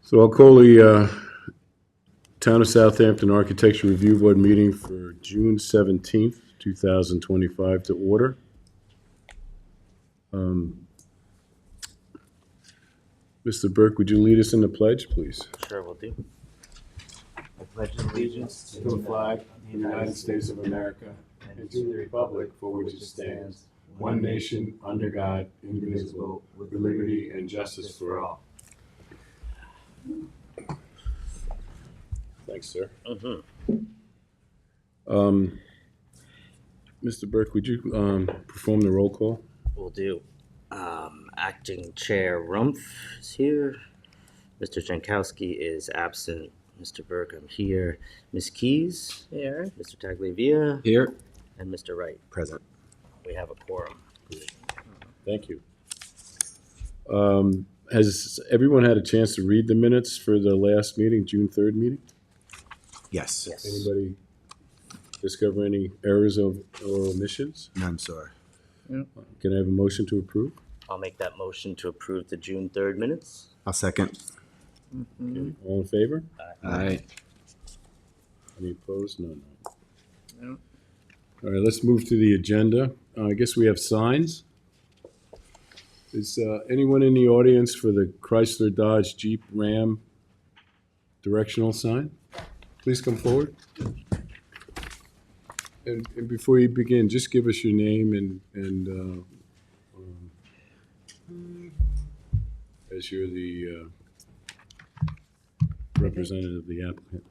So I'll call the Town of Southampton Architecture Review Board meeting for June 17th, 2025 to order. Mr. Burke, would you lead us in the pledge, please? Sure, will do. I pledge allegiance To the flag of the United States of America and to the republic for which it stands, one nation, under God, indivisible, with liberty and justice for all. Thanks, sir. Mr. Burke, would you perform the roll call? Will do. Acting Chair Rumpf is here. Mr. Jankowski is absent. Mr. Burke, I'm here. Ms. Keys here. Mr. Tagliavia Here. and Mr. Wright. Present. We have a quorum. Thank you. Has everyone had a chance to read the minutes for the last meeting, June 3rd meeting? Yes. Yes. Anybody discover any errors or omissions? None, sir. Can I have a motion to approve? I'll make that motion to approve the June 3rd minutes. I'll second. Okay. All in favor? Aye. Any opposed? None. No. All right, let's move to the agenda. I guess we have signs. Is anyone in the audience for the Chrysler Dodge Jeep Ram directional sign? Please come forward. And before you begin, just give us your name and as you're the representative of the applicant.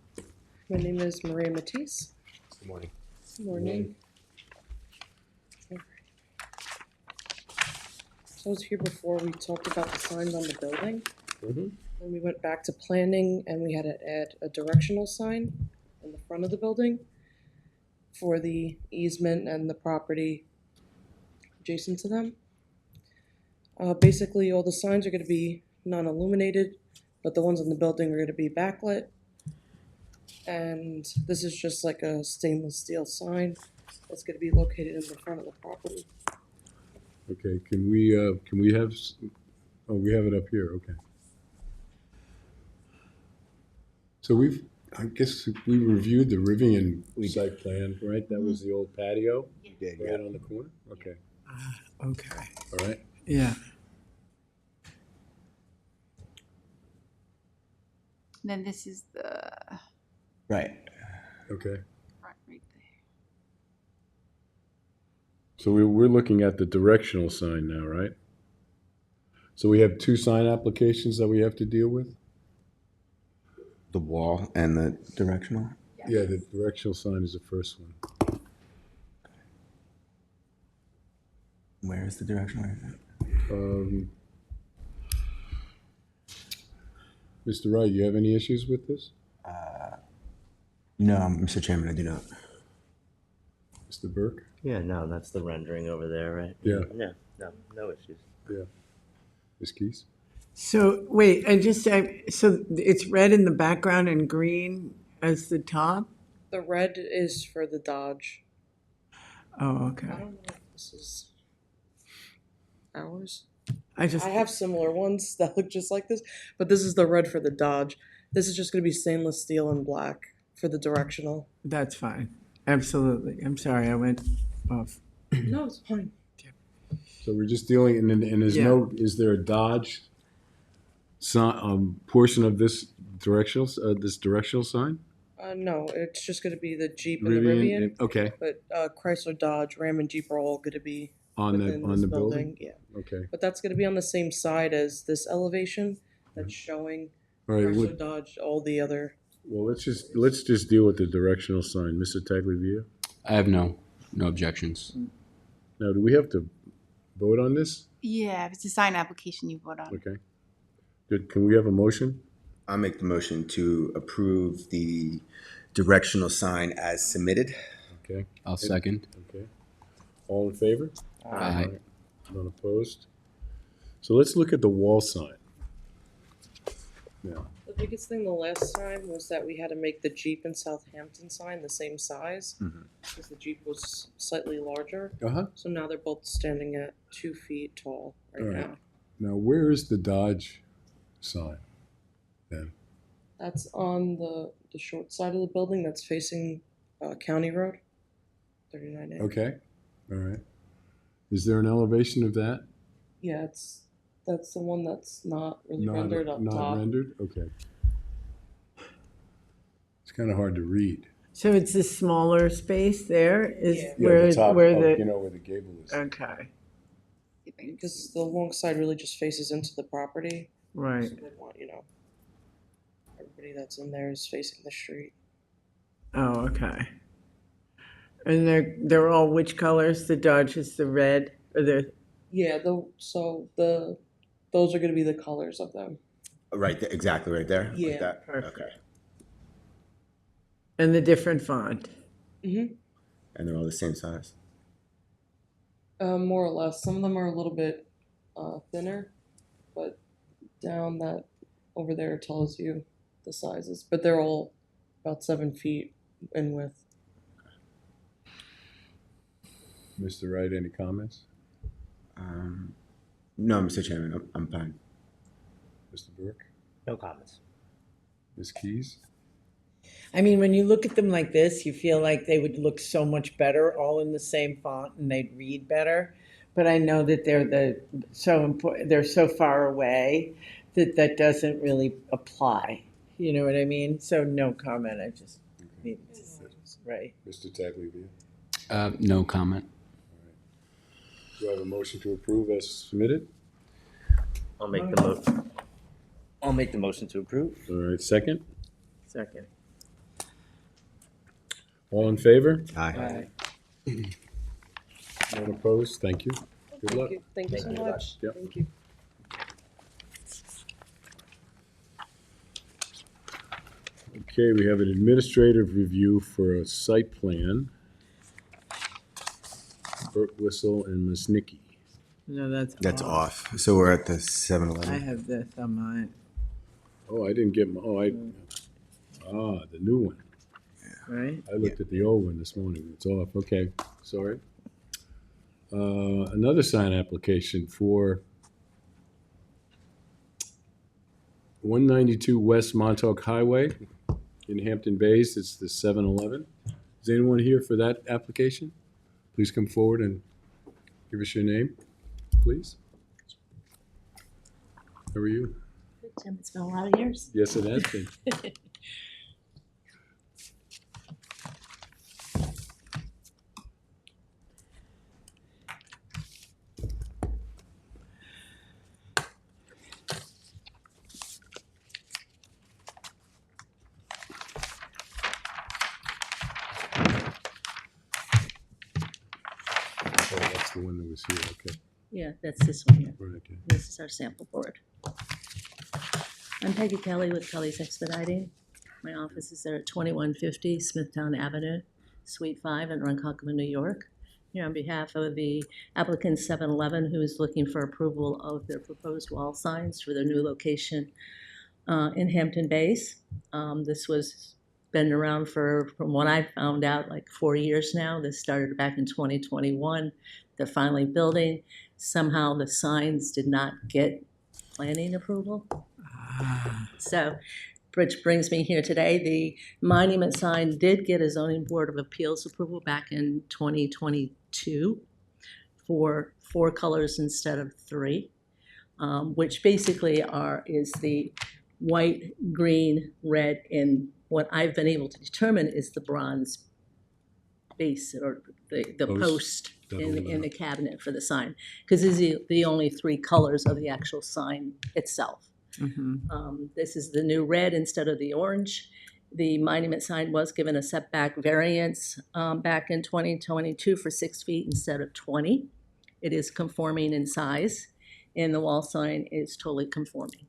My name is Maria Matisse. Good morning. Good morning. So I was here before, we talked about the signs on the building. Mm-hmm. And we went back to planning and we had to add a directional sign in the front of the building for the easement and the property adjacent to them. Basically, all the signs are going to be non-illuminated, but the ones in the building are going to be backlit. And this is just like a stainless steel sign that's going to be located in the front of the property. Okay, can we have, oh, we have it up here, okay. So I guess we reviewed the Rivian site plan, right? That was the old patio? Yeah, Right on the corner? Okay, Okay, all right. yeah. Then this is the Right. Okay, front right there. so we're looking at the directional sign now, right? So we have two sign applications that we have to deal with? The wall and the directional. Yeah, the directional sign is the first one. Where is the directional? Mr. Wright, you have any issues with this? No, Mr. Chairman, I do not. Mr. Burke? Yeah, no, that's the rendering over there, right? Yeah. Yeah, no issues. Yeah. Ms. Keys? So, wait, so it's red in the background and green as the top? The red is for the Dodge. Oh, okay. I don't know if this is ours. I just, I have similar ones that look just like this, but this is the red for the Dodge. This is just going to be stainless steel and black for the directional. that's fine. Absolutely. I'm sorry, I went off. No, it's fine. So we're just dealing, and there's Yeah. is there a Dodge portion of this directional sign? No, it's just going to be the Jeep and the Rivian. Okay, But Chrysler, Dodge, Ram, and Jeep are all going to be on within the this building? Yeah, Okay, but that's going to be on the same side as this elevation that's showing all right, Chrysler, Dodge, all the other. well, let's just deal with the directional sign. Mr. Tagliavia? I have no objections. Now, do we have to vote on this? Yeah, if it's a sign application you vote on. Okay. Good, can we have a motion? I'll make the motion to approve the directional sign as submitted. Okay, I'll second. okay. All in favor? Aye. None opposed? So let's look at the wall sign. Now, The biggest thing the last time was that we had to make the Jeep and Southampton sign the same size because the Jeep was slightly larger. So now they're both standing at 2 feet tall right All right. now. Now, where is the Dodge sign? then? That's on the short side of the building that's facing County Road, 39A. Okay, all right. Is there an elevation of that? Yeah, that's the one that's not really Not- rendered up Not top. rendered, okay. It's kind of hard to read. So it's a smaller space there is Yeah. where, The top where of, the, you know, where the gable is. okay, Because the long side really just faces into the property. right. So they want, everybody that's in there is facing the street. Oh, okay. And they're all which colors? The Dodge is the red, or the, Yeah, those are gonna be the colors of them. Right there, exactly right there? Like Yeah, that? perfect. Okay. and the different font. Mm-hmm. And they're all the same size? More or less. Some of them are a little bit thinner, but down that over there tells you the sizes. But they're all about 7 feet in width. Mr. Wright, any comments? No, Mr. Chairman, I'm fine. Mr. Burke? No comments. Ms. Keys? I mean, when you look at them like this, you feel like they would look so much better, all in the same font, and they'd read better. But I know that they're so far away that doesn't really apply. You know what I mean? So no comment. I just need to right. Mr. Tagliavia? No comment. Do I have a motion to approve as submitted? I'll make the motion to approve. All right, second? Second. All in favor? Aye. None opposed? Thank you. Good luck. Thank you so Thank you. much. Yep. Thank you. Okay, we have an administrative review for a site plan. Burt Whistle and Ms. Nikki. No, That's off. So we're at the I 7-Eleven. have this on mine, Oh, I didn't get my, the new one. right? I looked at the old one this morning. It's off. Okay, sorry. Another sign application for 192 West Montauk Highway in Hampton Bays. It's the 7-Eleven. Is anyone here for that application? Please come forward and give us your name, please. How are you? Tim, it's been a lot of years. Yes, it has been. Oh, that's the one that was here, okay. Yeah, that's this one here. Right, okay. This is our sample board. I'm Peggy Kelly with Kelly's Expediting. My office is there at 2150 Smithtown Avenue, Suite 5 in Ronkonkoma, New York. Here on behalf of the applicant 7-Eleven, who is looking for approval of their proposed wall signs for their new location in Hampton Bays. This was been around from what I found out, like 4 years now. This started back in 2021. They're finally building. Somehow the signs did not get planning approval. So, which brings me here today. The monument sign did get a zoning board of appeals approval back in 2022 for 4 colors instead of 3, which basically is the white, green, red, and what I've been able to determine is the bronze base or the post in the cabinet for the sign, because these are the only 3 colors of the actual sign itself. This is the new red instead of the orange. The monument sign was given a setback variance back in 2022 for 6 feet instead of 20. It is conforming in size, and the wall sign is totally conforming.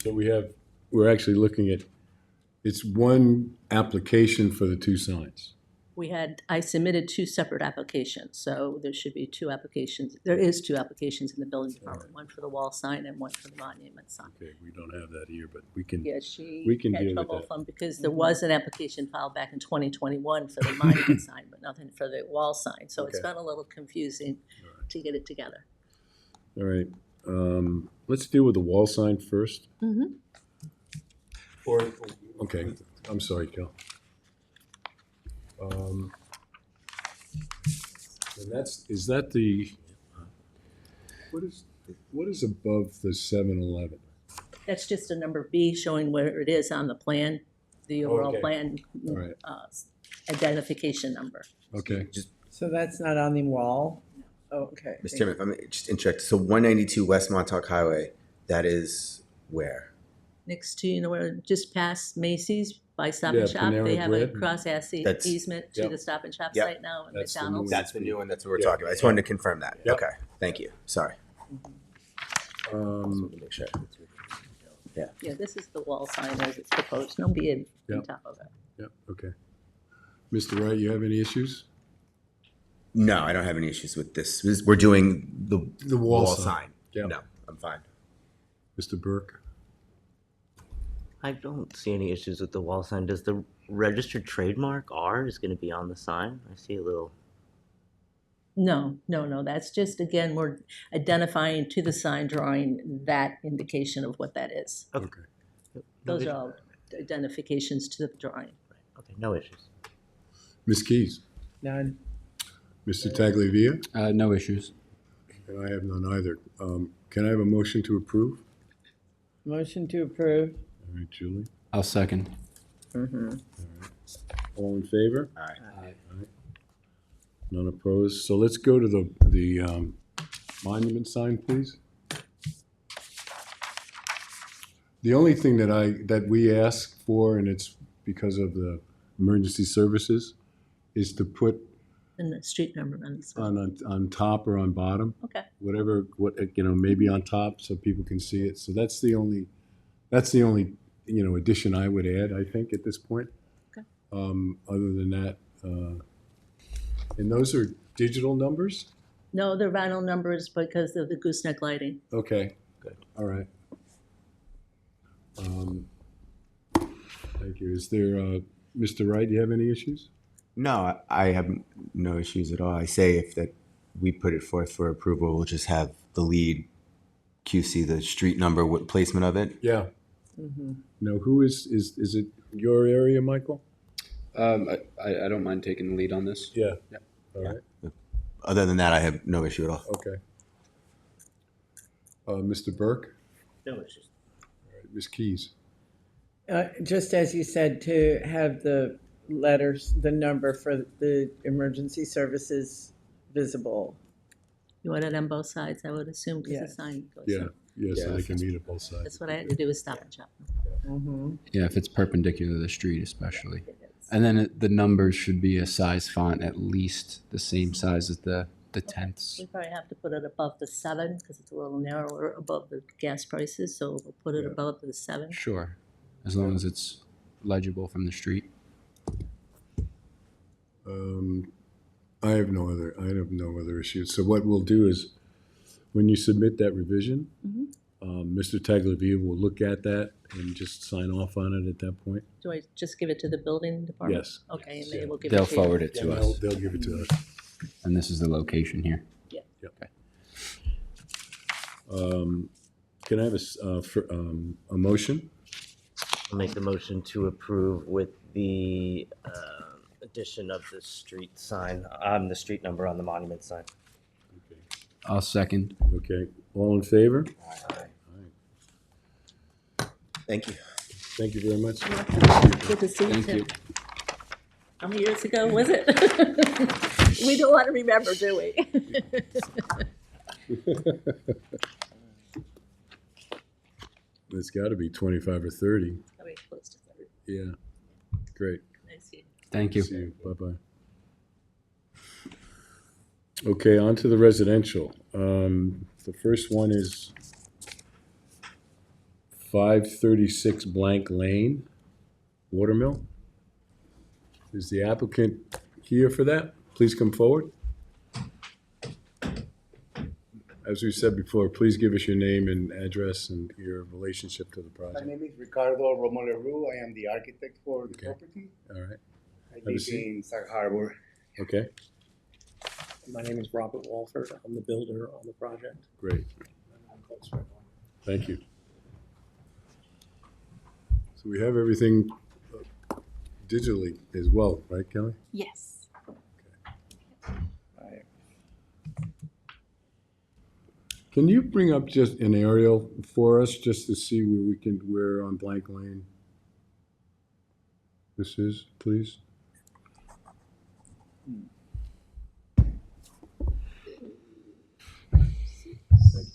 So we're actually looking at, it's one application for the 2 signs. I submitted 2 separate applications, so there should be 2 applications. There is 2 applications in the building department, one for the wall sign and one for the monument sign. Okay, we don't have that here, but we can, Yeah, We can had deal with trouble that. from, because there was an application filed back in 2021 for the monument sign, but nothing for the wall sign. So it's Okay. been a little confusing to get it together. all right. Let's deal with the wall sign first. Mhm. Okay, I'm sorry, Kel. And is that the, what is above the 7-Eleven? That's just a number B showing where it is on the plan, the overall Okay. plan All right. identification number. Okay, So that's not on the wall? Oh, okay. Mr. Chairman, if I may just interject, so 192 West Montauk Highway, that is where? Next to, where just past Macy's by Stop Yeah, and Shop, they Panera have a Bread. cross That's- easement to Yep. the Stop and Shop Yep. site now and That's the new McDonald's. one. That's the new one, that's what we're Yeah. talking about. I just wanted to confirm that. Yep. Okay, thank you, sorry. Just wanted to make sure. Yeah, this is the wall sign as it's proposed, no B on Yep. top of it. yeah, okay. Mr. Wright, you have any issues? No, I don't have any issues with this. We're doing The wall wall sign. sign. Yeah. No, I'm fine. Mr. Burke? I don't see any issues with the wall sign. Does the registered trademark R is going to be on the sign? I see a little. No, that's just, again, we're identifying to the sign drawing that indication of what that is. Okay. Okay. No Those issue. are all identifications to the drawing. Okay, no issues. Ms. Keys? None. Mr. Tagliavia? No issues. And I have none either. Can I have a motion to approve? Motion to approve. All right, Julie. I'll second. All in favor? Aye. None opposed. So let's go to the monument sign, please. The only thing that we ask for, and it's because of the emergency services, is to put And the street number on this one. on top or on bottom, Okay, whatever, maybe on top so people can see it. So that's the only addition I would add, I think, at this point. Okay. Other than that, and those are digital numbers? no, they're vinyl numbers because of the gooseneck lighting. Okay, good, all right. Thank you. Is there, Mr. Wright, do you have any issues? No, I have no issues at all. I say if that we put it forth for approval, we'll just have the lead QC the street number, what placement of it. Yeah. No, who is it your area, Michael? I don't mind taking the lead on this. Yeah. Yeah. All right, Other than that, I have no issue at all. okay. Mr. Burke? No issues. All right, Ms. Keys? Just as you said, to have the letters, the number for the emergency services visible. You want it on both sides, I would assume, because the Yes. sign goes Yeah, up. so they can meet at both sides. That's what I had to do, is Stop and Shop. Yeah, if it's perpendicular to the street especially. It is. And then the numbers should be a size font at least the same size as the tenths. We probably have to put it above the 7, because it's a little narrower above the gas prices, so we'll put it Yeah. above the 7. Sure, as long as it's legible from the street. I have no other issues. So what we'll do is, when you submit that revision, Mr. Tagliavia will look at that and just sign off on it at that point. Do I just give it to the building department? Yes. Okay, and Yeah. they will give it to They'll you. forward it to Yeah, us, they'll give it to us. and this is the location here. Can I have a motion? I'll make the motion to approve with the addition of the street sign, the street number on the monument sign. I'll second. Okay, all in favor? Thank you. Thank you very much. Good to see you Thank too. you. How many years ago was it? We don't want to remember, do we? It's got to be 25 or 30. Probably close to 30. Yeah, great. Nice to see you. Thank you. See you. Bye-bye. Okay, on to the residential. The first one is 536 Blank Lane, Watermill. Is the applicant here for that? Please come forward. As we said before, please give us your name and address and your relationship to the My project. name is Ricardo Romo-Leroux. I am the architect for the Okay. property. All right, I a live seat. in Sag Harbor. okay, My name is Robert Walford. I'm the builder on the project. great. I'm the Thank you. So we have everything digitally as well, right, Kelly? Yes. Can you bring up just an aerial for us, just to see where on Blank Lane this is, please? Thank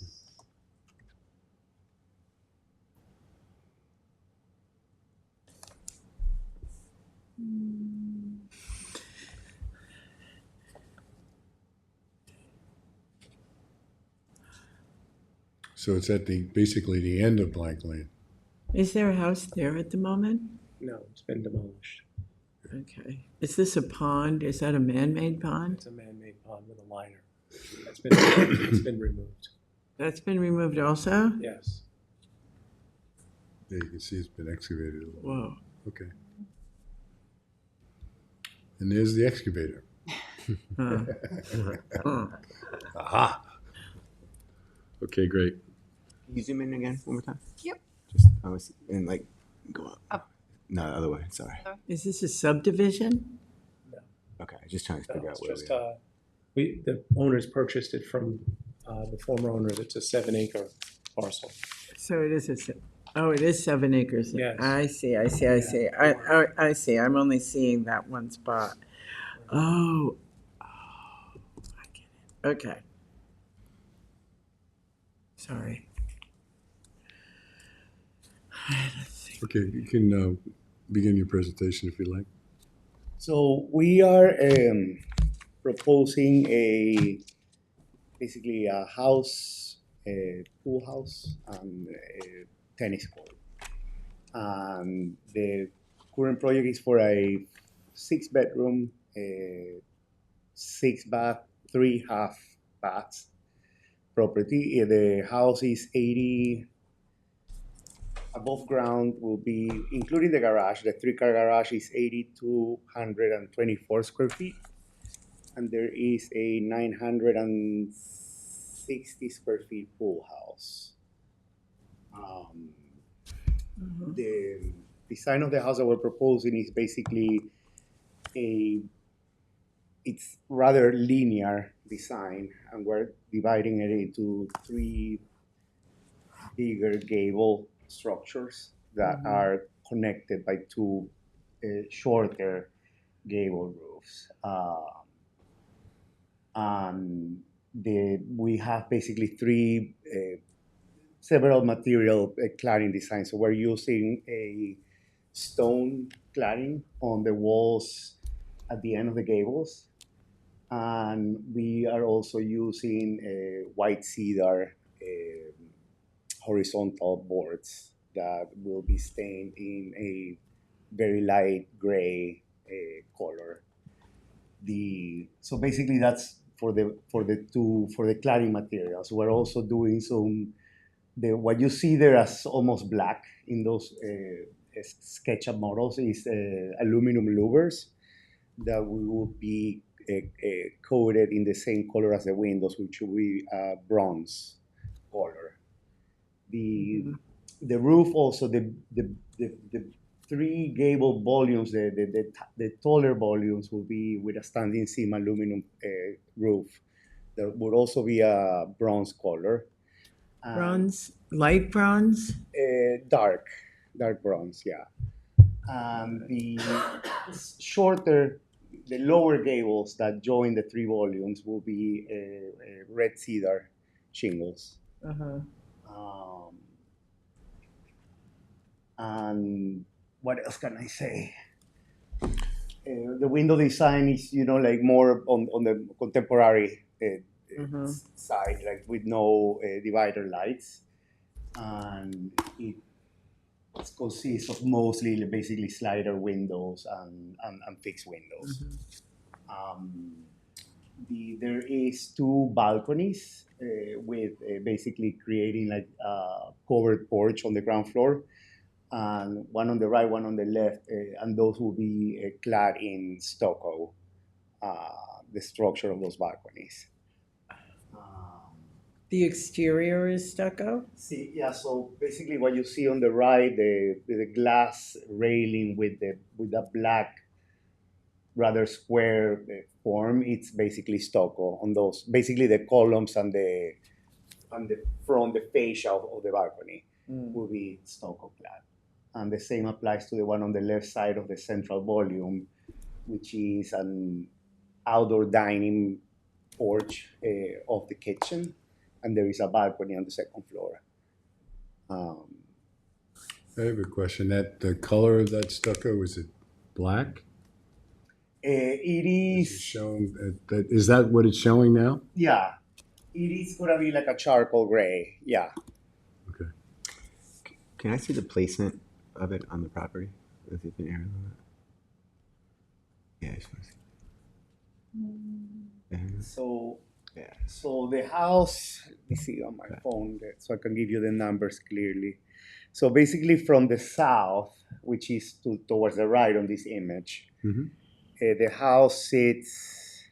you. So it's at basically the end of Blank Lane. Is there a house there at the moment? No, it's been demolished. Okay. Is this a pond? Is that a man-made pond? It's a man-made pond with a liner. It's been removed. That's been removed also? Yes. Yeah, you can see it's been excavated a little. Whoa. Okay. And there's the excavator. Huh. Aha. Okay, great. Can you zoom in again one more time? Yep. Just and like go up. Up. No, other way. Sorry. Is this a subdivision? Okay, just trying to figure out It's where just, we are. the owners purchased it from the former owner. It's a 7-acre parcel. So it is it is 7 acres. Yes. I see. I see. I'm only seeing that one spot. Oh, I get it. Okay. Sorry. Let's see. Okay, you can begin your presentation if you like. So we are proposing basically a house, a pool house, and a tennis court. And the current project is for a 6-bedroom, 6-bath, 3 half baths property. The house is 80 above ground, will be including the garage. The 3-car garage is 8,224 square feet, and there is a 960 square feet pool house. The design of the house that we're proposing is basically it's rather linear design, and we're dividing it into 3 bigger gable structures that are connected by 2 shorter gable roofs. And we have basically 3 several material cladding designs. So we're using a stone cladding on the walls at the end of the gables. And we are also using white cedar horizontal boards that will be stained in a very light gray color. So basically that's for the cladding materials. We're also doing what you see there as almost black in those SketchUp models is aluminum louvers that we will be coated in the same color as the windows, which will be bronze color. The roof also, the 3 gable volumes, the taller volumes will be with a standing seam aluminum roof. There would also be a bronze color. Bronze, light bronze? Dark bronze, yeah. And the lower gables that join the 3 volumes will be red cedar shingles. Uh-huh. And what else can I say? The window design is, like more on the contemporary side, like with no divider lights. And it consists of mostly basically slider windows and fixed windows. There is 2 balconies with basically creating like a covered porch on the ground floor, and one on the right, one on the left, and those will be clad in stucco, the structure of those balconies. The exterior is stucco? See, yeah, so basically what you see on the right, the glass railing with the black, rather square form, it's basically stucco on those. Basically the columns and the front, the fascia of the balcony will be stucco clad. And the same applies to the one on the left side of the central volume, which is an outdoor dining porch of the kitchen, and there is a balcony on the second floor. I have a question. That the color of that stucco, is it black? It Is it is, shown, is that what it's showing now? yeah, it is gonna be like a charcoal gray, yeah. Okay. Can I see the placement of it on the property? If you can air on that. Yeah, I just want to see. So, Yeah. so the house, let me see on my phone so I can give you the numbers clearly. So basically from the south, which is towards the right on this image, Mhm. The house sits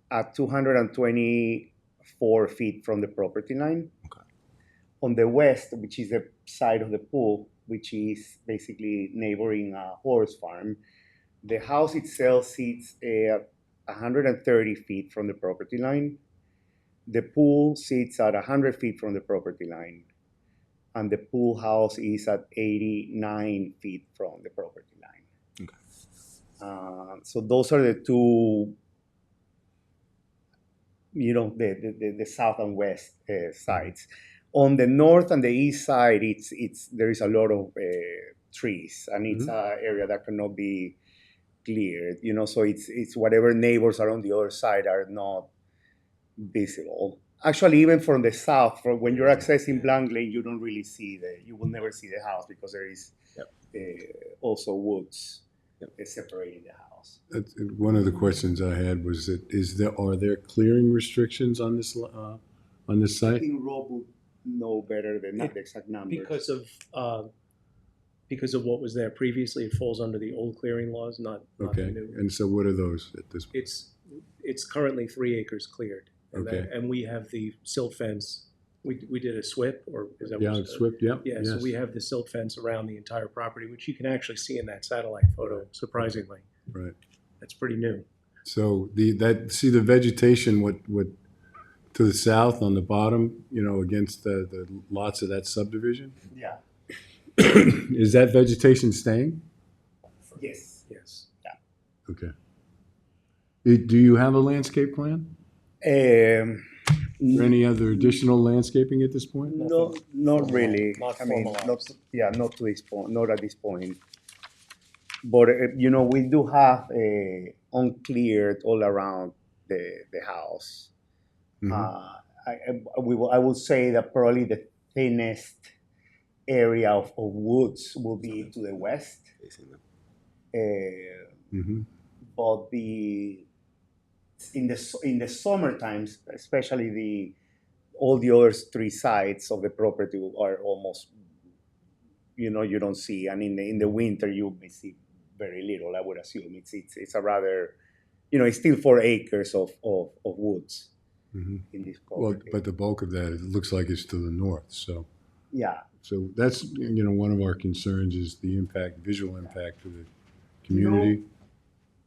at 224 feet from the property line. Okay. On the west, which is the side of the pool, which is basically neighboring a horse farm, the house itself sits 130 feet from the property line. The pool sits at 100 feet from the property line. And the pool house is at 89 feet from the property line. Okay. So those are the two, the south and west sides. On the north and the east side, there is a lot of trees, and it's an area that cannot be cleared. So it's whatever neighbors are on the other side are not visible. Actually, even from the south, when you're accessing Blank Lane, you don't really you will never see the house because there is also woods separating the house. One of the questions I had was that are there clearing restrictions on this I site? think Rob would know better than the exact numbers. Because of what was there previously, it falls under the old clearing laws, not the Okay, new. and so what are those at this point? It's currently 3 acres cleared. Okay. And we have the silt fence. We did a SWIP, or is that Yeah, what SWIP, yeah. Yeah, yes. so we have the silt fence around the entire property, which you can actually see in that satellite photo, surprisingly. Right. That's pretty new. So the vegetation, what to the south on the bottom, against the lots of that subdivision, Yeah. is that vegetation staying? Yes. Yes. Okay. Do you have a landscape plan? Or any other additional landscaping at this point? No, not really. Not I mean, formalized. not to this point, not at this point. But we do have uncleared all around the house. I would say that probably the thinnest area of woods will be to the west. But in the summer times, especially all the other 3 sides of the property are almost, you don't see, and in the winter you may see very little. I would assume it's a rather, it's still 4 acres of woods in this Well, property. but the bulk of that, it looks like it's to the north. So Yeah. so that's one of our concerns is the visual impact to the community.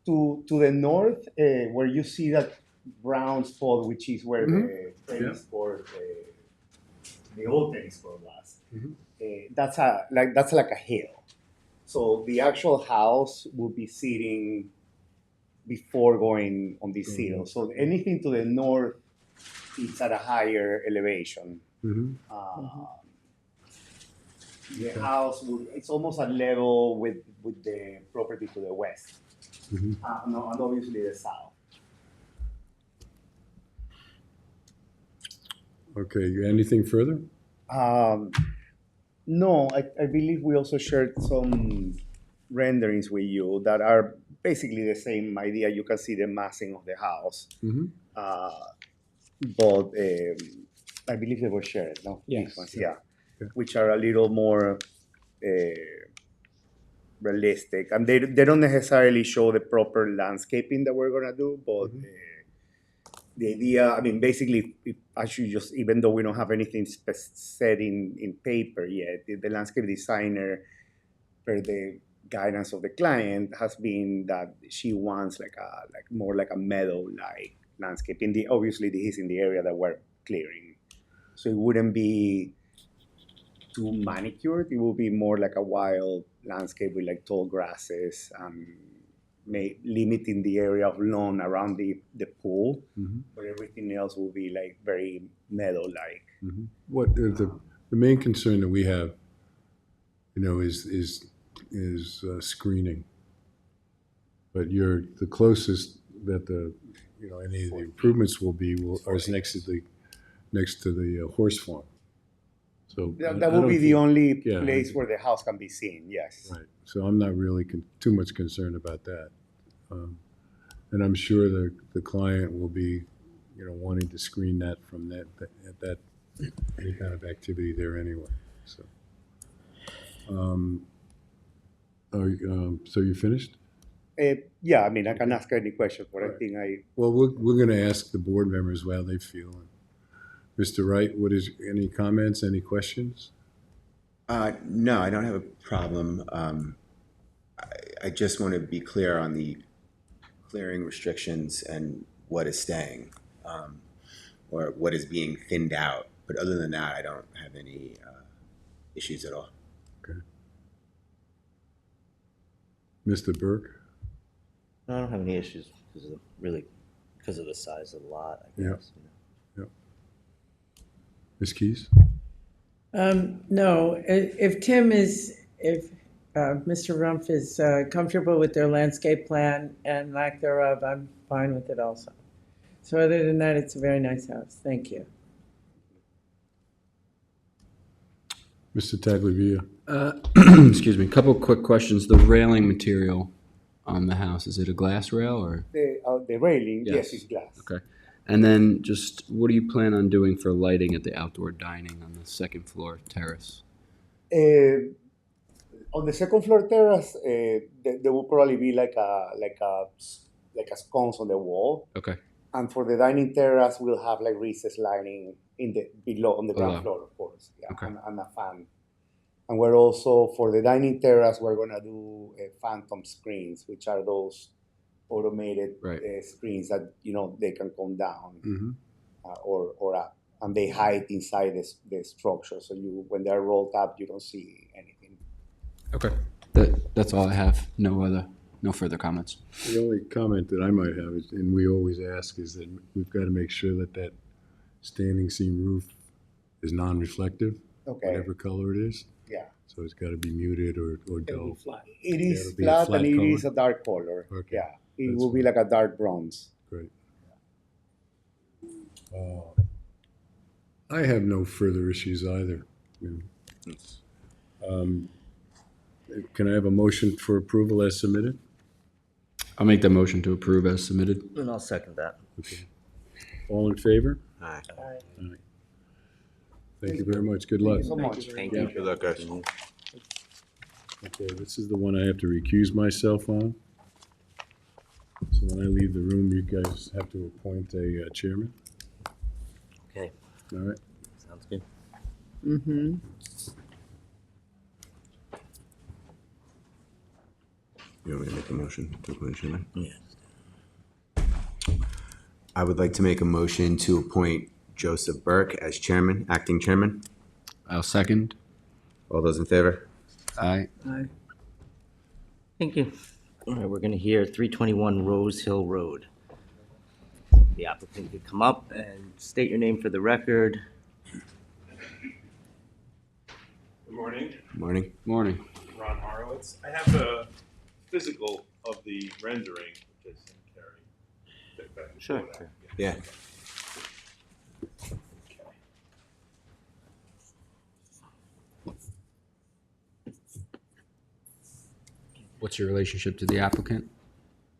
To the north, where you see that brown spot, which is where the tennis court, the old tennis court was. That's like a hill. So the actual house will be sitting before going on this hill. So anything to the north, it's at a higher elevation. The house it's almost at level with the property to the west. And obviously the south. Okay, anything further? No, I believe we also shared some renderings with you that are basically the same idea. You can see the massing of the house. But I believe they were shared, no? Yes. These ones, yeah. Okay. Which are a little more realistic. And they don't necessarily show the proper landscaping that we're going to do, but the idea, I mean, basically, actually, just even though we don't have anything set in paper yet, the landscape designer, per the guidance of the client, has been that she wants like more like a meadow-like landscape. Obviously, this is in the area that we're clearing, so it wouldn't be too manicured. It will be more like a wild landscape with like tall grasses, limiting the area of lawn around the pool, but everything else will be like very meadow-like. What the main concern that we have, is screening. But you're the closest that any of the improvements will be is next to the horse farm. So That will be the only place where the house can be seen. Yes. Right. So I'm not really too much concerned about that, and I'm sure the client will be, wanting to screen that from that any kind of activity there anyway. So, so you finished? Yeah. I mean, I can ask any questions, but I think Well, we're going to ask the board members how they feel. Mr. Wright, any comments, any questions? No, I don't have a problem. I just want to be clear on the clearing restrictions and what is staying, or what is being thinned out. But other than that, I don't have any issues at all. Okay. Mr. Burke? No, I don't have any issues because of the size of the lot, I guess. Yeah. Ms. Keys? No, if Mr. Rumpf is comfortable with their landscape plan and lack thereof, I'm fine with it also. So other than that, it's a very nice house. Thank you. Mr. Tagliavia? Excuse me, a couple quick questions. The railing material on the house, is it a glass rail or? the railing, yes, is glass. Okay. And then just what do you plan on doing for lighting at the outdoor dining on the second floor terrace? On the second floor terrace, there will probably be like a sconce on the wall. Okay. And for the dining terrace, we'll have like recessed lighting below on the ground floor, of course. Yeah, Okay. and a fan. And we're also, for the dining terrace, we're gonna do phantom screens, which are those automated screens that they can come down or up, and they hide inside the structure. So when they're rolled up, you don't see anything. Okay. That's all I have. No further comments. The only comment that I might have is, and we always ask, is that we've got to make sure that standing seam roof is non-reflective, whatever color it is. Yeah. So it's got to be muted or It'll dull. be flat. It is it'll be a flat, flat and it color? is a dark color. Okay. Yeah, it That's will be fine. like a dark bronze. Great. I have no further issues either. Can I have a motion for approval as submitted? I'll make the motion to approve as submitted. And I'll second that. Okay. All in favor? Aye. Aye. Thank you very much. Good luck. Thank you so much. Thank you. Good luck, guys. Okay, this is the one I have to recuse myself on. So when I leave the room, you guys have to appoint a chairman. Okay, All right? sounds good. Mm-hmm. You want me to make a motion to appoint chairman? Yes. I would like to make a motion to appoint Joseph Burke as chairman, acting chairman. I'll second. All those in favor? Aye. Thank you. All right, we're gonna hear 321 Rose Hill Road. The applicant could come up and state your name for the record. Good morning, Morning. Morning. Ron Horowitz. I have a physical of the rendering, which I can carry. Take back and Sure, show that. sure. Yeah. What's your relationship to the applicant?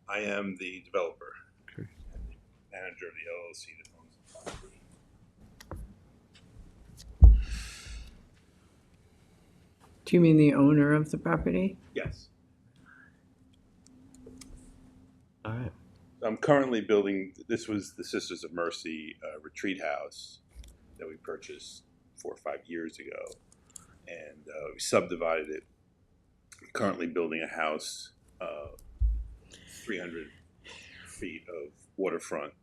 I am the developer. Okay. And the manager of the LLC that owns the property. Do you mean the owner of the property? Yes. All right. I'm currently building, this was the Sisters of Mercy retreat house that we purchased 4 or 5 years ago. And we subdivided it. I'm currently building a house, 300 feet of waterfront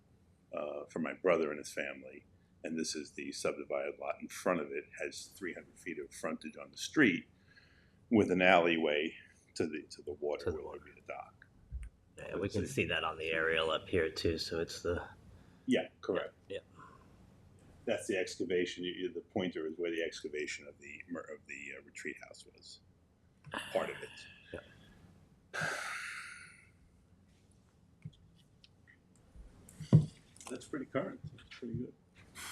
for my brother and his family. And this is the subdivided lot in front of it, has 300 feet of frontage on the street with an alleyway to the water where there'll be a dock. Yeah, we can see that on the aerial up here too, so it's the... Yeah, correct. Yeah. That's the excavation. The pointer is where the excavation of the retreat house was. Part of it. Yeah. That's pretty current. That's pretty good.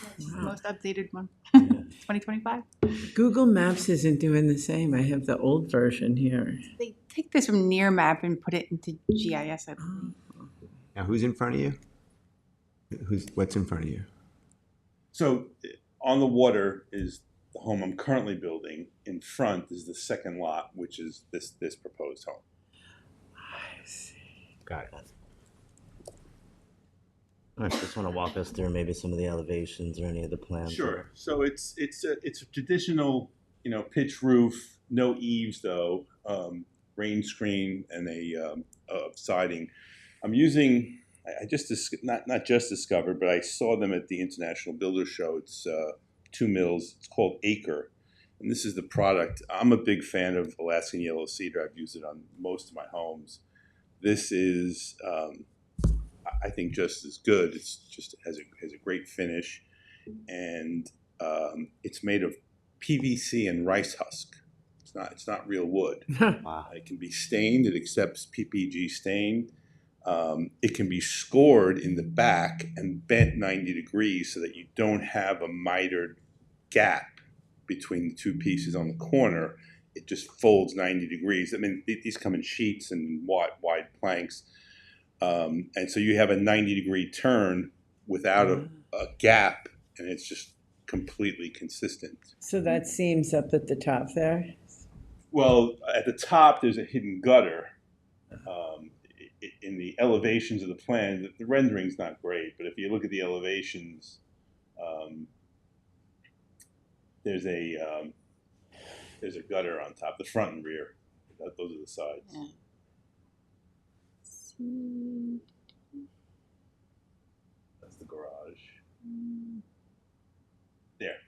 That's the most updated one. 2025. Google Maps isn't doing the same. I have the old version here. They take this from Near Map and put it into GIS, I believe. Now, who's in front of you? What's in front of you? So on the water is the home I'm currently building. In front is the second lot, which is this proposed home. I see. Got it. All right, just want to walk us through maybe some of the elevations or any of the plans. Sure. So it's a traditional, pitch roof, no eaves though, rain screen and a siding. I'm using. I just not just discovered, but I saw them at the International Builders Show. It's 2 mills. It's called Acre, and this is the product. I'm a big fan of Alaskan yellow cedar. I've used it on most of my homes. This is, I think, just as good. It's just has a great finish, and it's made of PVC and rice husk. It's not real wood. Wow. It can be stained. It accepts PPG stain. It can be scored in the back and bent 90 degrees so that you don't have a mitered gap between the two pieces on the corner. It just folds 90 degrees. I mean, these come in sheets and wide planks. And so you have a 90-degree turn without a gap, and it's just completely consistent. So that seams up at the top there? Well, at the top, there's a hidden gutter. In the elevations of the plan, the rendering's not great, but if you look at the elevations, there's a gutter on top, the front and rear. Those are the sides. Yeah. That's the garage. There.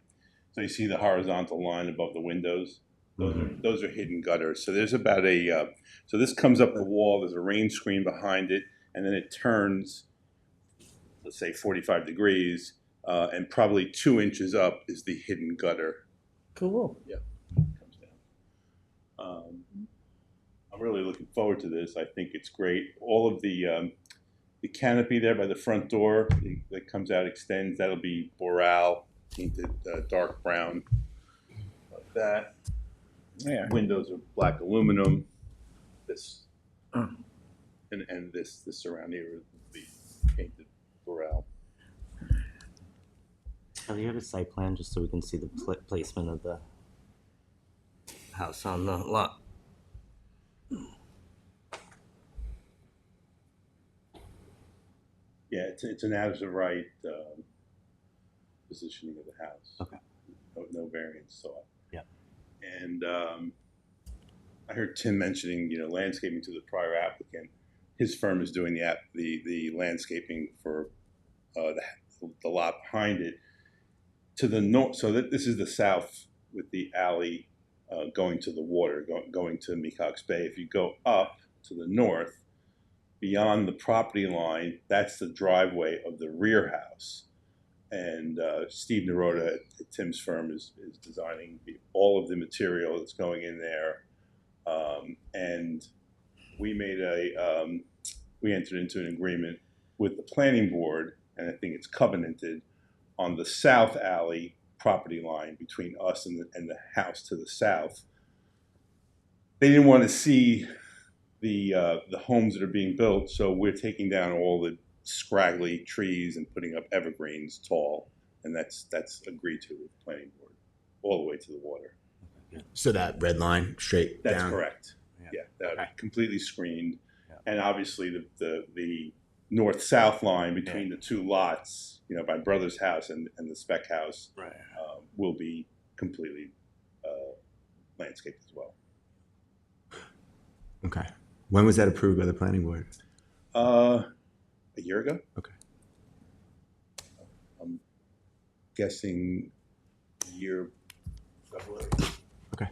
So you see the horizontal line above the windows? Those are hidden gutters. So there's about so this comes up the wall, there's a rain screen behind it, and then it turns, let's say 45 degrees, and probably 2 inches up is the hidden gutter. Cool. Yeah, comes down. I'm really looking forward to this. I think it's great. All of the canopy there by the front door that comes out extends. That'll be Boral, painted dark brown, like that. Yeah. Windows are black aluminum. This and this around here will be painted Boral. Do you have a site plan just so we can see the placement of the house on the lot? Yeah, it's an as of right positioning of the house. Okay. No variance sought. Yeah. And I heard Tim mentioning, landscaping to the prior applicant. His firm is doing the landscaping for the lot behind it. To the north, so that this is the south with the alley going to the water, going to Mecox Bay. If you go up to the north, beyond the property line, that's the driveway of the rear house. And Steve Naroda at Tim's firm is designing all of the material that's going in there. And we made we entered into an agreement with the planning board, and I think it's covenanted, on the south alley property line between us and the house to the south. They didn't want to see the homes that are being built, so we're taking down all the scraggly trees and putting up evergreens tall, and that's agreed to with the planning board, all the way to the water. So that red line straight That's down? correct. Yeah, that completely screened, and obviously the north-south line between the two lots, you know, my brother's house and the spec house, Right. will be completely landscaped as well. Okay. When was that approved by the planning board? A year ago? Okay. I'm guessing year February. Okay.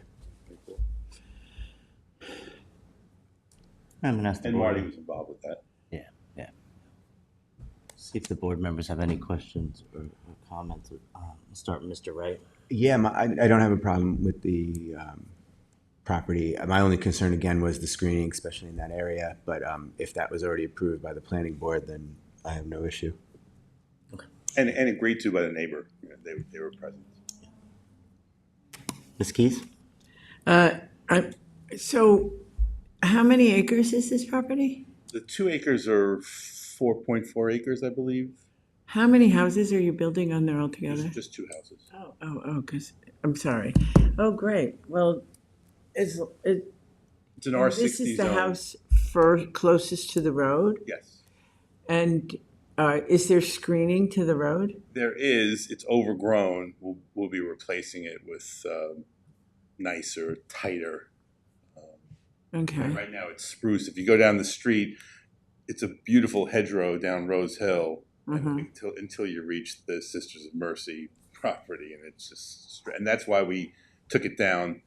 I'm gonna ask the And board. Marty was involved with that. Yeah. See if the board members have any questions or comments. Start with Mr. Wright. Yeah, I don't have a problem with the property. My only concern again was the screening, especially in that area. But if that was already approved by the planning board, then I have no issue. And agreed to by the neighbor. You know, they were present. Ms. Keys? So how many acres is this property? The 2 acres are 4.4 acres, I believe. How many houses are you building on there altogether? Just 2 houses. Because, I'm sorry. Oh, great. Well, It's an and R60 this is the zone. house closest to the road? Yes. And is there screening to the road? There is. It's overgrown. We'll be replacing it with nicer, tighter. Okay. Right now it's spruce. If you go down the street, it's a beautiful hedgerow down Rose Hill until you reach the Sisters of Mercy property, and it's just, and that's why we took it down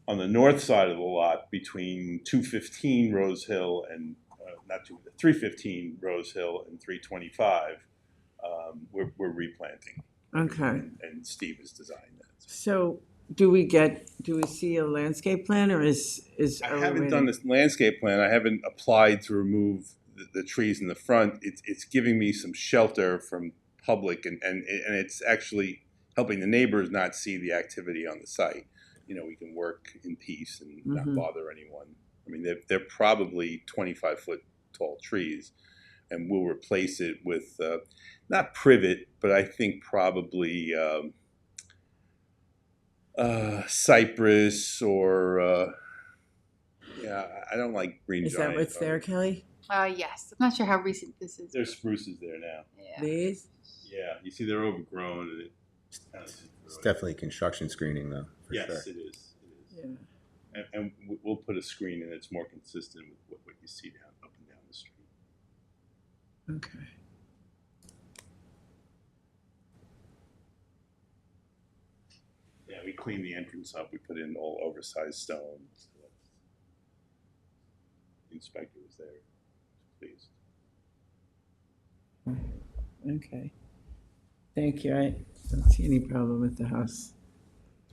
on the north side of the lot between 215 Rose Hill and 315 Rose Hill and 325. We're replanting. Okay. And Steve has designed that. So do we see a landscape plan, or is I haven't done this landscape plan. I haven't applied to remove the trees in the front. It's giving me some shelter from public, and it's actually helping the neighbors not see the activity on the site. You know, we can work in peace and not bother anyone. I mean, they're probably 25-foot tall trees, and we'll replace it with not privet, but I think probably cypress or I don't like green Is giant. that what's there, Kelly? Yes. I'm not sure how recent this is. There's spruces there now. Yeah. These? Yeah, you see they're overgrown and it's kind of It's definitely construction screening, though. For yes, sure. it is. Yeah. And we'll put a screen in that's more consistent with what you see up and down the street. Okay. Yeah, we cleaned the entrance up. We put in all oversized stones. The inspector was there. Pleased. Okay. Thank you. I don't see any problem with the house.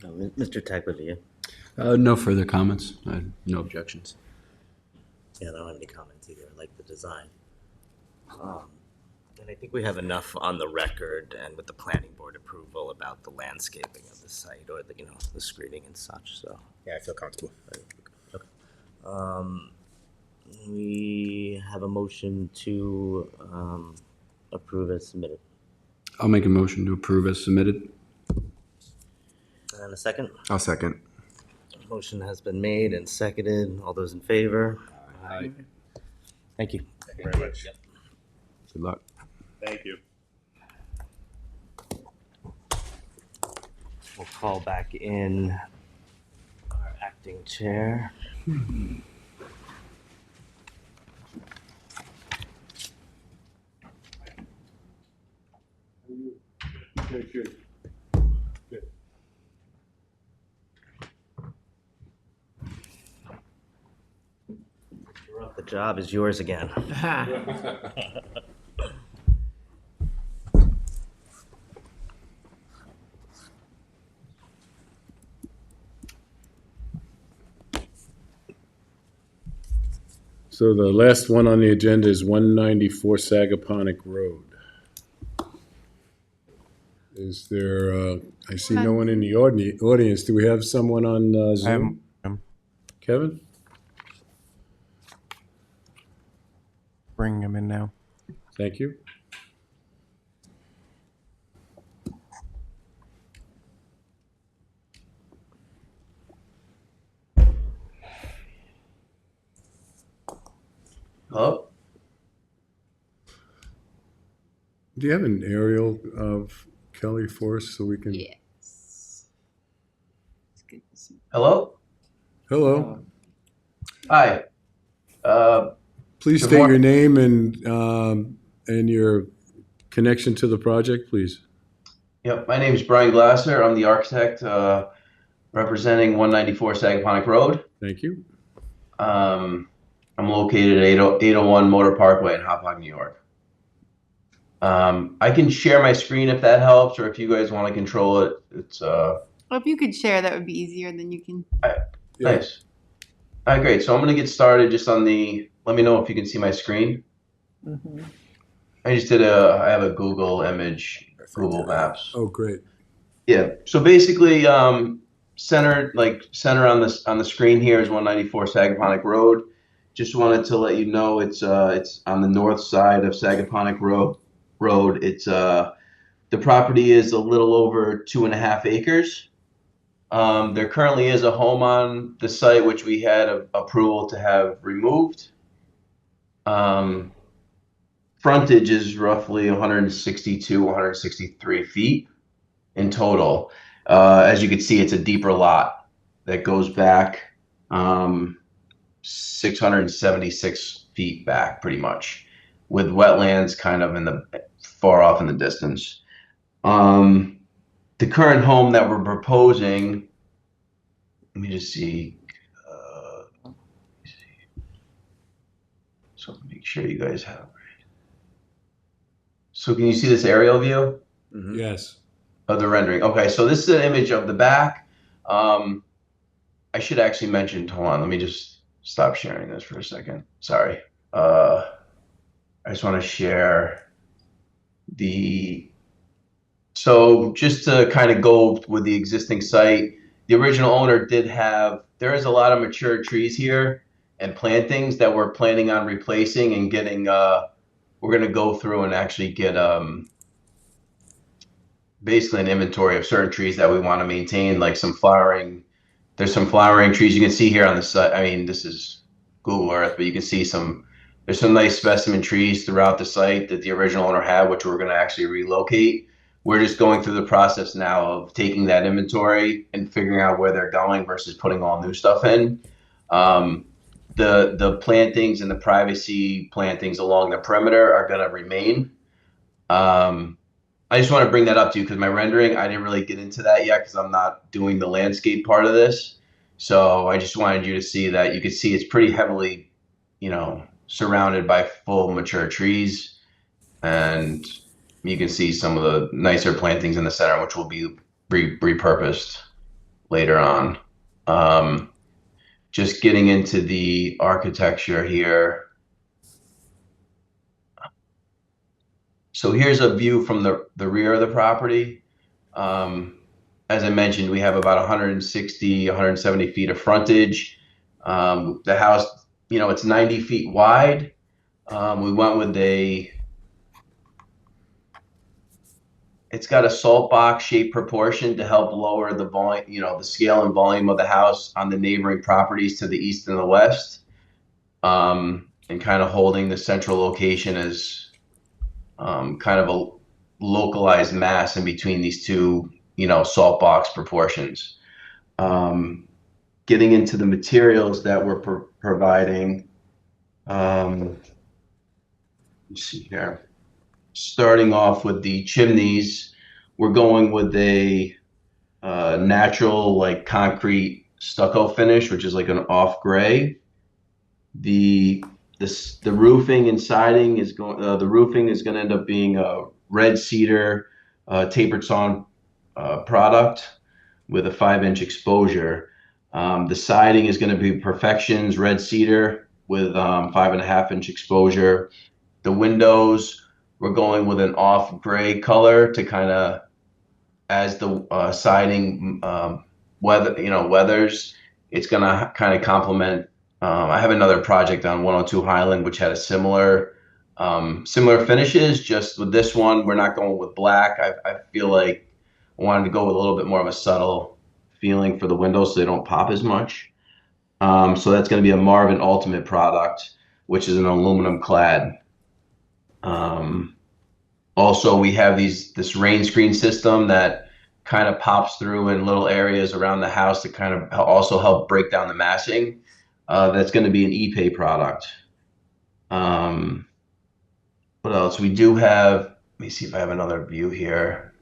Mr. Tagliavia? No further comments. No objections. Yeah, I don't have any comments either. I like the design. And I think we have enough on the record and with the planning board approval about the landscaping of the site or the screening and such. So Yeah, I feel comfortable. okay. We have a motion to approve as submitted. I'll make a motion to approve as submitted. And a second. I'll second. Motion has been made and seconded. All those in favor? Aye. Thank you. Thank you very much. Yep. Good luck. Thank you. We'll call back in our acting chair. Good. You're up. The job is yours again. So the last one on the agenda is 194 Sagaponic Road. Is there, I see no one in the audience. Do we have someone on Zoom? Kevin? Bring him in now. Thank you. Hello? Do you have an aerial of Kelly for us so we can? Yes. It's good to see. Hello? Hello. Hi. Please Good state your morning. name and your connection to the project, please. Yep, my name is Brian Glasser. I'm the architect representing 194 Sagaponack Road. Thank you. I'm located at 801 Motor Parkway in Hopog, New York. I can share my screen if that helps, or if you guys want to control it. It's Well, if you could share, that would be easier. Then you can. nice. All right, great. So I'm going to get started just on the. Let me know if you can see my screen. Mhm. I just did I have a Google image, Google Maps. Oh, great. Yeah. So basically, center on the screen here is 194 Sagaponack Road. Just wanted to let you know it's on the north side of Sagaponack Road. It's the property is a little over 2.5 acres. There currently is a home on the site which we had approval to have removed. Frontage is roughly 162, 163 feet in total. As you can see, it's a deeper lot that goes back 676 feet back, pretty much, with wetlands kind of in the far off in the distance. The current home that we're proposing, let me just see. So make sure you guys have. So can you see this aerial view? Mm-hmm. Yes. Of the rendering. Okay, so this is an image of the back. I should actually mention, hold on, let me just stop sharing this for a second. Sorry. I just want to share so just to kind of go with the existing site, the original owner there is a lot of mature trees here and plantings that we're planning on replacing and getting, we're going to go through and actually get basically an inventory of certain trees that we want to maintain, like there's some flowering trees you can see here on the site. I mean, this is Google Earth, but you can see there's some nice specimen trees throughout the site that the original owner had, which we're going to actually relocate. We're just going through the process now of taking that inventory and figuring out where they're going versus putting all new stuff in. The plantings and the privacy plantings along the perimeter are going to remain. I just want to bring that up to you because my rendering, I didn't really get into that yet because I'm not doing the landscape part of this. So I just wanted you to see that. You can see it's pretty heavily, surrounded by full mature trees. And you can see some of the nicer plantings in the center, which will be repurposed later on. Just getting into the architecture here. So here's a view from the rear of the property. As I mentioned, we have about 160, 170 feet of frontage. The house, it's 90 feet wide. We went with it's got a salt box shaped proportion to help lower the volume, the scale and volume of the house on the neighboring properties to the east and the west. And kind of holding the central location as kind of a localized mass in between these two, salt box proportions. Getting into the materials that we're providing. Let's see here. Starting off with the chimneys, we're going with a natural like concrete stucco finish, which is like an off gray. The roofing and siding is going. The roofing is going to end up being a red cedar tapered sawn product with a 5-inch exposure. The siding is going to be Perfections red cedar with 5.5-inch exposure. The windows, we're going with an off gray color to kind of as the siding weathers. It's going to kind of complement. I have another project on 102 Highland, which had a similar finishes. Just with this one, we're not going with black. I feel like I wanted to go with a little bit more of a subtle feeling for the windows so they don't pop as much. So that's going to be a Marvin Ultimate product, which is an aluminum clad. Also, we have this rain screen system that kind of pops through in little areas around the house to kind of also help break down the massing. That's going to be an ePay product. What else? We do have, let me see if I have another view here.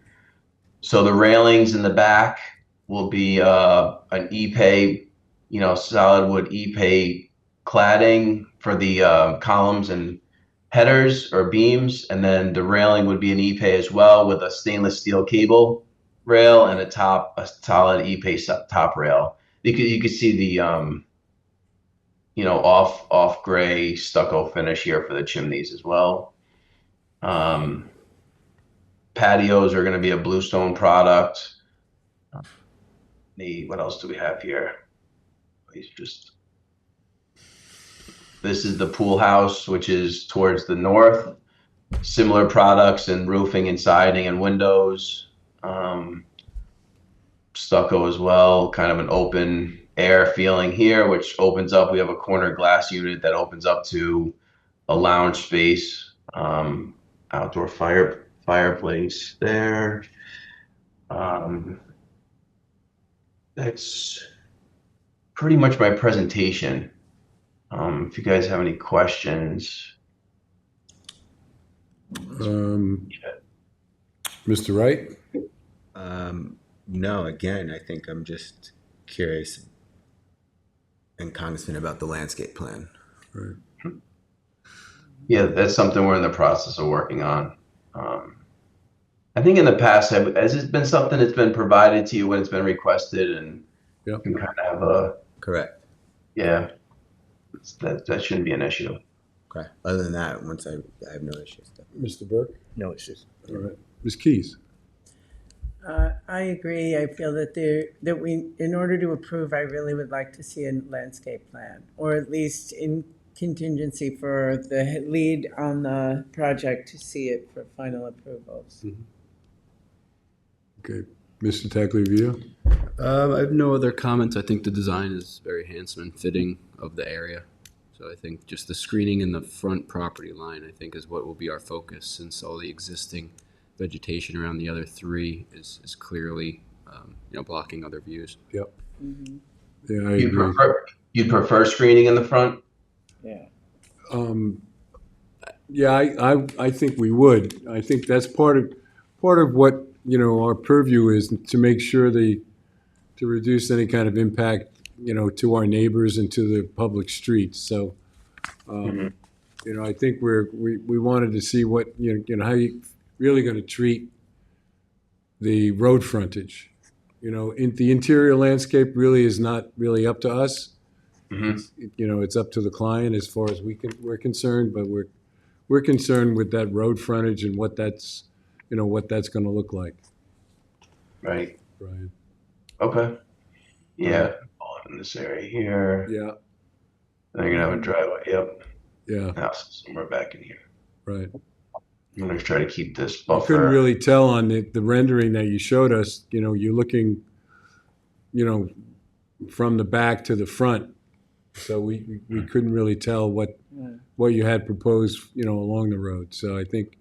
So the railings in the back will be an ePay, solid wood ePay cladding for the columns and headers or beams, and then the railing would be an ePay as well with a stainless steel cable rail and a solid ePay top rail. You could see the off gray stucco finish here for the chimneys as well. Patios are going to be a bluestone product. What else do we have here? This is the pool house, which is towards the north. Similar products in roofing and siding and windows. Stucco as well, kind of an open air feeling here, which opens up. We have a corner glass unit that opens up to a lounge space, outdoor fireplace there. That's pretty much my presentation. If you guys have any questions. Mr. Wright? No, again, I think I'm just curious and cognizant about the landscape plan. Right. Yeah, that's something we're in the process of working on. I think in the past, has it been something that's been provided to you when it's been requested, and you can kind of have a... Correct. Yeah, that shouldn't be an issue. Okay. Other than that, I have no issues. Mr. Burke? No issues. All right. Ms. Keys? I agree. I feel that we, in order to approve, I really would like to see a landscape plan, or at least in contingency for the lead on the project to see it for final approvals. Mm-hmm. Okay. Mr. Tagliavia? I have no other comments. I think the design is very handsome and fitting of the area. So I think just the screening in the front property line, I think, is what will be our focus, since all the existing vegetation around the other three is clearly, blocking other views. Yep. Mm-hmm. Yeah, I agree. You'd prefer screening in the front? Yeah. Yeah, I think we would. I think that's part of what, our purview is, to make sure to reduce any kind of impact, to our neighbors and to the public streets. So, I think we wanted to see what, how you really going to treat the road frontage. The interior landscape really is not really up to us. Mm-hmm. It's up to the client as far as we're concerned, but we're concerned with that road frontage and what that's going to look like. Right. Brian. Okay. Yeah. All in this area here. Yeah. Then you're gonna have a driveway. Yep. Yeah. House somewhere back in here. Right. I'm gonna try to keep this I buffer. couldn't really tell on the rendering that you showed us. You're looking, from the back to the front. So we couldn't really tell what you had proposed, along the road. So I think,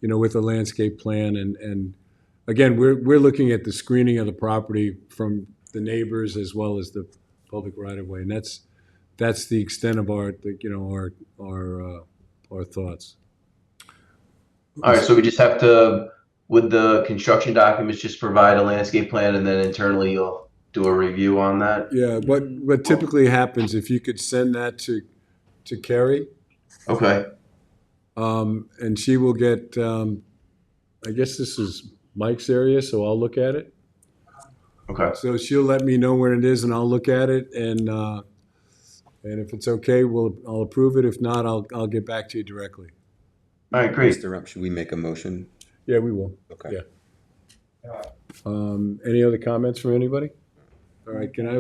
with the landscape plan and again, we're looking at the screening of the property from the neighbors as well as the public right of way, and that's the extent of our thoughts. All right, so we just have to, with the construction documents, just provide a landscape plan, and then internally you'll do a review on that. Yeah, what typically happens, if you could send that to Carrie. Okay. And she will get, I guess this is Mike's area, so I'll look at it. Okay. So she'll let me know where it is, and I'll look at it, and if it's okay, I'll approve it. If not, I'll get back to you directly. All right, great. Mr. Rump, should we make a motion? Yeah, we will. Okay. Yeah. Any other comments from anybody? All right, can I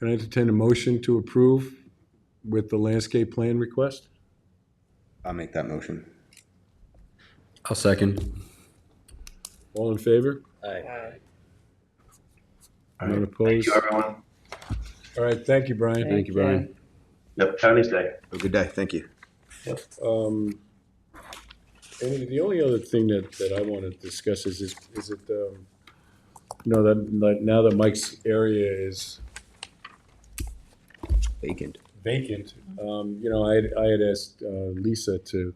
entertain a motion to approve with the landscape plan request? I'll make that motion. I'll second. All in favor? Aye. None opposed? Thank you, everyone. All right, thank you, Brian. Thank you, Brian. Yep, have a nice day. Have a good day. Thank you. Yep. the only other thing that I want to discuss is it, that now that Mike's area is Vacant. vacant, I had asked Lisa to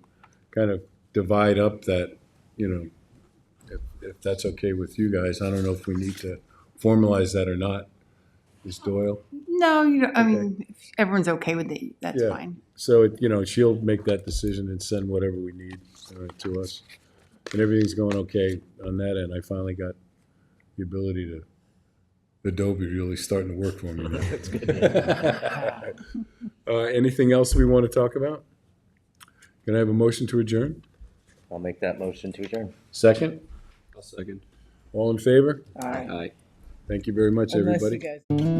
kind of divide up that, if that's okay with you guys. I don't know if we need to formalize that or not. Ms. Doyle? No, you don't, I Okay. mean, if everyone's okay with it, that's Yeah. fine. So, she'll make that decision and send whatever we need to us. And everything's going okay on that end. I finally got the ability to, Adobe really starting to work for me now. That's good. Anything else we want to talk about? Can I have a motion to adjourn? I'll make that motion to adjourn. Second? I'll second. All in favor? Aye. Aye. Thank you very much, Unless everybody. you guys.